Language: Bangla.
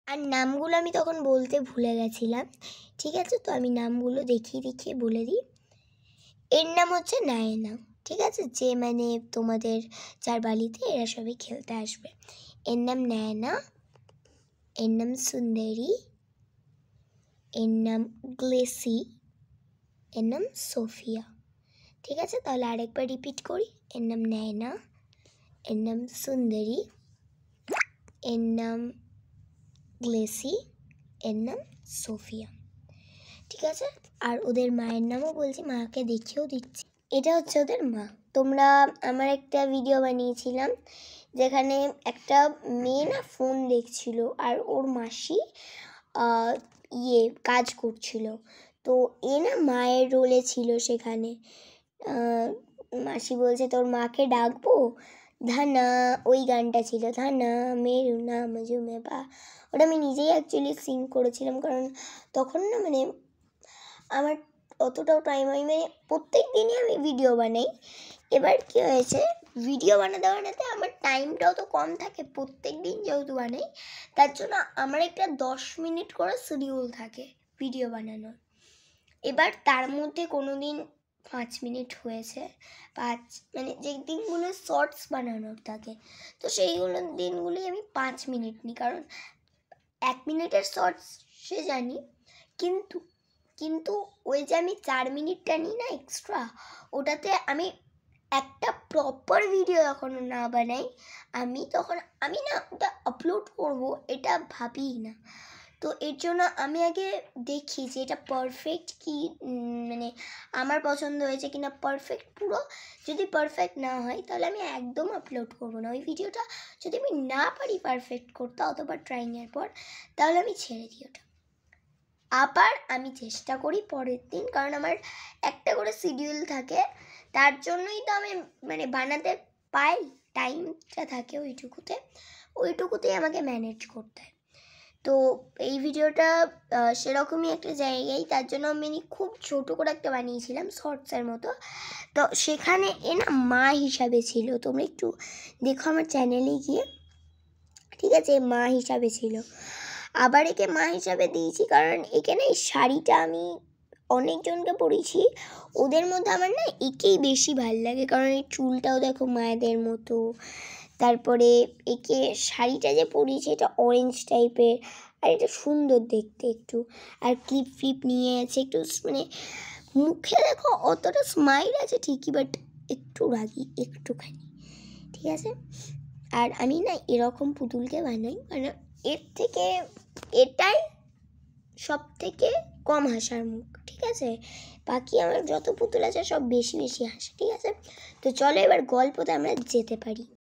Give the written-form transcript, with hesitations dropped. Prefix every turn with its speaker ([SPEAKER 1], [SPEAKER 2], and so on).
[SPEAKER 1] আর নামগুলো আমি তখন বলতে ভুলে গেছিলাম, ঠিক আছে? তো আমি নামগুলো দেখিয়ে বলে দিই। এর নাম হচ্ছে নায়না, ঠিক আছে? যে মানে তোমাদের যার বাড়িতে এরা সবাই খেলতে আসবে। এর নাম নায়না, এর নাম সুন্দরী, এর নাম গ্লেসি, এর নাম সোফিয়া, ঠিক আছে? তাহলে আরেকবার রিপিট করি। এর নাম নায়না, এর নাম সুন্দরী, এর নাম গ্লেসি, এর নাম সোফিয়া, ঠিক আছে? আর ওদের মায়ের নামও বলছি, মাকে দেখিয়েও দিচ্ছি। এটা হচ্ছে ওদের মা। তোমরা আমার একটা ভিডিও বানিয়েছিলাম যেখানে একটা মেয়ে না ফোন দেখছিল আর ওর মাসি কাজ করছিল। তো এ না মায়ের রোলে ছিল সেখানে। মাসি বলছে তোর মাকে ডাকবো, ধানা, ওই গানটা ছিল, ধানা মেরু নাম জুমে বা। ওটা আমি নিজেই অ্যাকচুয়ালি সিং করেছিলাম, কারণ তখন না মানে আমার অতটাও টাইম হয়, মানে প্রত্যেক দিনই আমি ভিডিও বানাই। এবার কী হয়েছে, ভিডিও বানাতে আমার টাইমটাও তো কম থাকে, প্রত্যেক দিন যেহেতু বানাই, তার জন্য আমার একটা 10 মিনিট করে শিডিউল থাকে ভিডিও বানানোর। এবার তার মধ্যে কোনো দিন 5 মিনিট হয়েছে, মানে যে দিনগুলো শর্টস বানানোর থাকে, তো সেইগুলো দিনগুলি আমি 5 মিনিট নিই, কারণ 1 মিনিটের শর্টস সে জানি, কিন্তু ওই যে আমি 4 মিনিটটা নিই না এক্সট্রা, ওটাতে আমি একটা প্রপার ভিডিও এখনও না বানাই, আমি না ওটা আপলোড করব এটা ভাবিই না। তো এর জন্য আমি আগে দেখি যে এটা পারফেক্ট কি, মানে আমার পছন্দ হয়েছে কিনা পারফেক্ট পুরো। যদি পারফেক্ট না হয় তাহলে আমি একদম আপলোড করবো না ওই ভিডিওটা। যদি আমি না পারি পারফেক্ট করতে অতবার ট্রাইংয়ের পর, তাহলে আমি ছেড়ে দিই ওটা। আবার আমি চেষ্টা করি পরের দিন, কারণ আমার একটা করে শিডিউল থাকে, তার জন্যই তো আমি মানে বানাতে পাই, টাইমটা থাকে ওইটুকুতেই আমাকে ম্যানেজ করতে হয়। তো এই ভিডিওটা সেরকমই একটা জায়গায়, তার জন্য আমি খুব ছোটো করে একটা বানিয়েছিলাম শর্টসের মতো। তো সেখানে না মা হিসাবে ছিল, তোমরা একটু দেখো আমার চ্যানেলে গিয়ে, ঠিক আছে? মা হিসাবে ছিল। আবার একে মা হিসাবে দিয়েছি কারণ এখানে এই শাড়িটা আমি অনেকজনকে পরিয়েছি, ওদের মধ্যে আমার না একেই বেশি ভালো লাগে, কারণ এই চুলটাও দেখো মায়েদের মতো। তারপরে একে শাড়িটা যে পরিয়েছি এটা অরেঞ্জ টাইপের, আর এটা সুন্দর দেখতে একটু, আর ক্লিপ ফ্লিপ নিয়ে আছে একটু, মানে মুখে দেখো অতটা স্মাইল আছে ঠিকই, বাট একটু রাগি একটুখানি, ঠিক আছে? আর আমি না এরকম পুতুলকে বানাই, মানে এর থেকে এটাই সব থেকে কম হাসার মুখ, ঠিক আছে? বাকি আমার যত পুতুল আছে সব বেশি হাসে, ঠিক আছে? তো চলো এবার গল্পতে আমরা যেতে পারি।